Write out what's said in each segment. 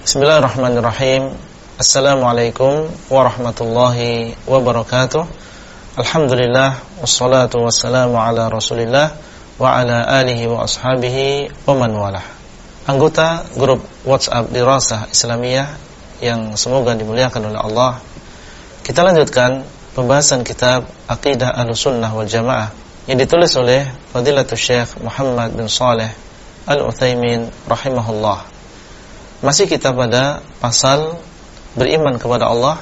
Bismillahirrahmanirrahim. Assalamualaikum warahmatullahi wabarakatuh. Alhamdulillah, wassalatu wassalamu ala Rasulillah wa ala alihi wa ashabihi wa man walah. Anggota grup WhatsApp Dirasah Islamiyah yang semoga dimuliakan oleh Allah, kita lanjutkan pembahasan kitab Aqidah Ahlussunnah wal Jamaah yang ditulis oleh Fadilatul Syekh Muhammad bin Shalih Al-Utsaimin rahimahullah. Masih kita pada pasal beriman kepada Allah.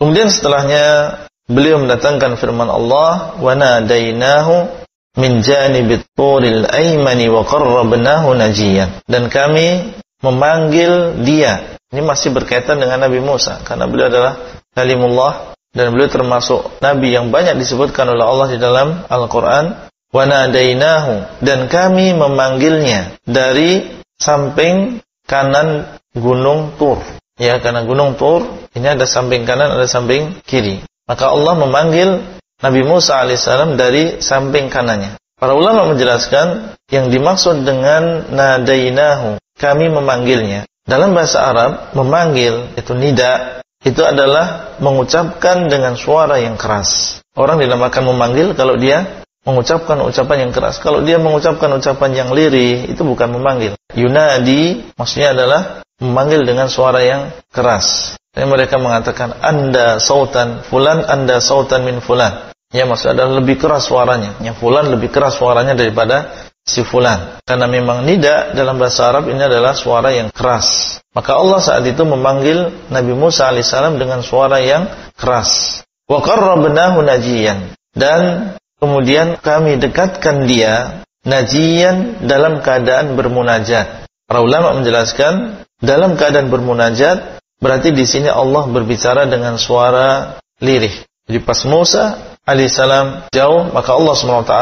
Kemudian setelahnya beliau mendatangkan firman Allah, wa nadainahu min janibit turil aymani wa qarrabnahu najiyan. Dan kami memanggil dia. Ini masih berkaitan dengan Nabi Musa, karena beliau adalah kalimullah dan beliau termasuk nabi yang banyak disebutkan oleh Allah di dalam Al-Qur'an. Wa nadainahu, dan kami memanggilnya dari samping kanan gunung Tur. Ya, karena gunung Tur ini ada samping kanan, ada samping kiri. Maka Allah memanggil Nabi Musa alaihissalam dari samping kanannya. Para ulama menjelaskan yang dimaksud dengan nadainahu, kami memanggilnya. Dalam bahasa Arab, memanggil itu nida, itu adalah mengucapkan dengan suara yang keras. Orang dinamakan memanggil kalau dia mengucapkan ucapan yang keras. Kalau dia mengucapkan ucapan yang lirih, itu bukan memanggil. Yunadi maksudnya adalah memanggil dengan suara yang keras. Dan mereka mengatakan anda sautan fulan, anda sautan min fulan. Ya, maksudnya adalah lebih keras suaranya. Ya, fulan lebih keras suaranya daripada si fulan. Karena memang nida dalam bahasa Arab ini adalah suara yang keras. Maka Allah saat itu memanggil Nabi Musa alaihissalam dengan suara yang keras. Wa qarrabnahu najiyan. Dan kemudian kami dekatkan dia najiyan dalam keadaan bermunajat. Para ulama menjelaskan dalam keadaan bermunajat berarti di sini Allah berbicara dengan suara lirih. Jadi pas Musa alaihissalam jauh, maka Allah SWT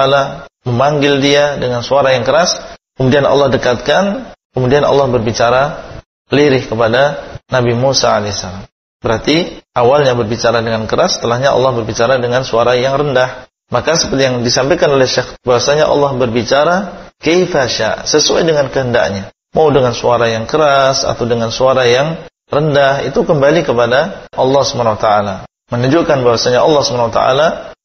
memanggil dia dengan suara yang keras. Kemudian Allah dekatkan, kemudian Allah berbicara lirih kepada Nabi Musa alaihissalam. Berarti awalnya berbicara dengan keras, setelahnya Allah berbicara dengan suara yang rendah. Maka seperti yang disampaikan oleh Syekh, bahwasanya Allah berbicara kaifa syaa, sesuai dengan kehendaknya. Mau dengan suara yang keras atau dengan suara yang rendah, itu kembali kepada Allah SWT. Menunjukkan bahwasanya Allah SWT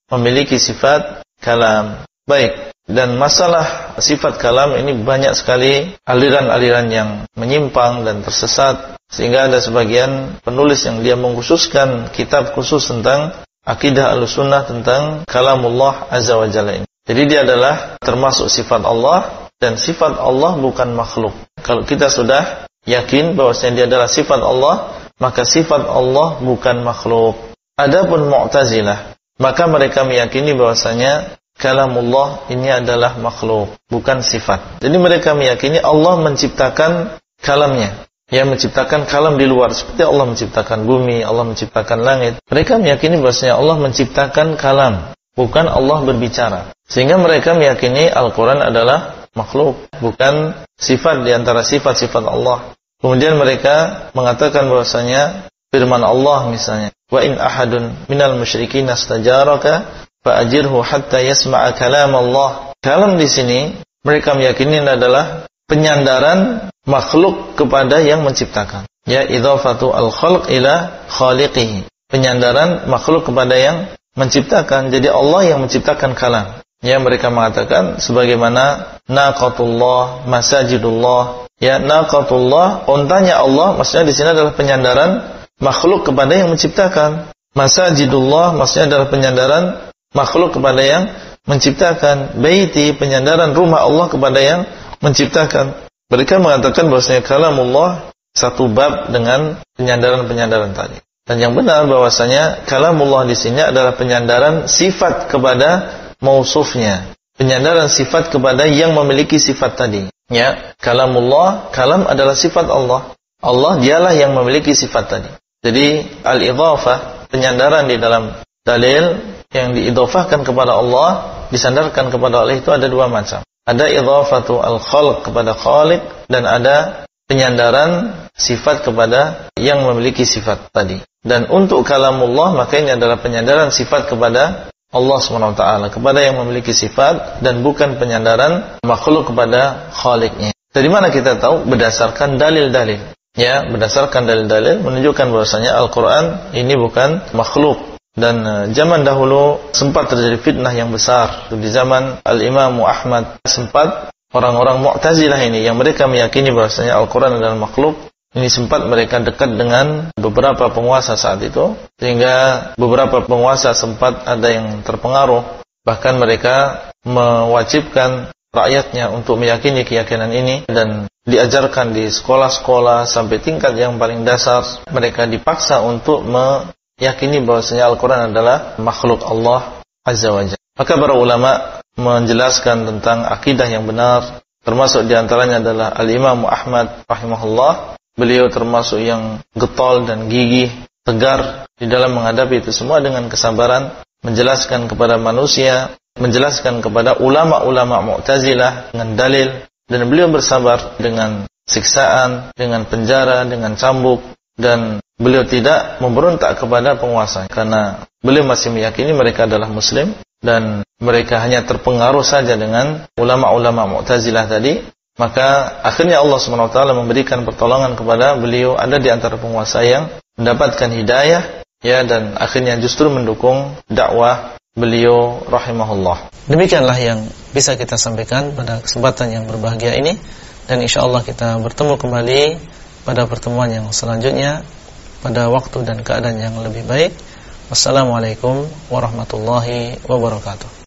memiliki sifat kalam. Baik, dan masalah sifat kalam ini banyak sekali aliran-aliran yang menyimpang dan tersesat, sehingga ada sebagian penulis yang dia mengkhususkan kitab khusus tentang Aqidah Ahlussunnah tentang kalamullah azza wa jalla ini. Jadi dia adalah termasuk sifat Allah, dan sifat Allah bukan makhluk. Kalau kita sudah yakin bahwasanya dia adalah sifat Allah, maka sifat Allah bukan makhluk. Adapun Mu'tazilah, maka mereka meyakini bahwasanya kalamullah ini adalah makhluk, bukan sifat. Jadi mereka meyakini Allah menciptakan kalamnya. Ya, menciptakan kalam di luar, seperti Allah menciptakan bumi, Allah menciptakan langit. Mereka meyakini bahwasanya Allah menciptakan kalam, bukan Allah berbicara. Sehingga mereka meyakini Al-Quran adalah makhluk, bukan sifat di antara sifat-sifat Allah. Kemudian mereka mengatakan bahwasanya firman Allah misalnya, wa in ahadun minal musyrikin astajaraka fa'ajirhu hatta yasma'a kalam Allah. Kalam di sini mereka meyakini adalah penyandaran makhluk kepada yang menciptakan. Ya, idhafatu al-khalq ila khaliqihi. Penyandaran makhluk kepada yang menciptakan. Jadi Allah yang menciptakan kalam. Ya, mereka mengatakan sebagaimana naqatullah, masajidullah. Ya, naqatullah, ontanya Allah, maksudnya di sini adalah penyandaran makhluk kepada yang menciptakan. Masajidullah maksudnya adalah penyandaran makhluk kepada yang menciptakan. Baiti, penyandaran rumah Allah kepada yang menciptakan. Mereka mengatakan bahwasanya kalamullah satu bab dengan penyandaran-penyandaran tadi. Dan yang benar bahwasanya kalamullah di sini adalah penyandaran sifat kepada mausufnya. Penyandaran sifat kepada yang memiliki sifat tadi. Ya, kalamullah, kalam adalah sifat Allah. Allah dialah yang memiliki sifat tadi. Jadi al-idhafah, penyandaran di dalam dalil yang diidhafahkan kepada Allah, disandarkan kepada Allah itu ada dua macam. Ada idhafatu al-khalq kepada khaliq, dan ada penyandaran sifat kepada yang memiliki sifat tadi. Dan untuk kalamullah, maka ini adalah penyandaran sifat kepada Allah SWT, kepada yang memiliki sifat, dan bukan penyandaran makhluk kepada khaliqnya. Dari mana kita tahu? Berdasarkan dalil-dalil. ya, berdasarkan dalil-dalil menunjukkan bahwasanya Al-Qur'an ini bukan makhluk. Dan zaman dahulu sempat terjadi fitnah yang besar. Di zaman Al-Imam Ahmad sempat orang-orang Mu'tazilah ini yang mereka meyakini bahwasanya Al-Qur'an adalah makhluk. Ini sempat mereka dekat dengan beberapa penguasa saat itu, sehingga beberapa penguasa sempat ada yang terpengaruh. Bahkan mereka mewajibkan rakyatnya untuk meyakini keyakinan ini dan diajarkan di sekolah-sekolah sampai tingkat yang paling dasar. Mereka dipaksa untuk meyakini bahwasanya Al-Quran adalah makhluk Allah Azza wa Jalla. Maka para ulama menjelaskan tentang akidah yang benar, termasuk diantaranya adalah Al-Imam Ahmad rahimahullah. Beliau termasuk yang getol dan gigih, tegar di dalam menghadapi itu semua dengan kesabaran, menjelaskan kepada manusia, menjelaskan kepada ulama-ulama Mu'tazilah dengan dalil, dan beliau bersabar dengan siksaan, dengan penjara, dengan cambuk, dan beliau tidak memberontak kepada penguasa karena beliau masih meyakini mereka adalah muslim dan mereka hanya terpengaruh saja dengan ulama-ulama Mu'tazilah tadi. Maka akhirnya Allah SWT memberikan pertolongan kepada beliau, ada di antara penguasa yang mendapatkan hidayah, ya, dan akhirnya justru mendukung dakwah beliau rahimahullah. Demikianlah yang bisa kita sampaikan pada kesempatan yang berbahagia ini, dan insyaallah kita bertemu kembali pada pertemuan yang selanjutnya pada waktu dan keadaan yang lebih baik. Wassalamualaikum warahmatullahi wabarakatuh.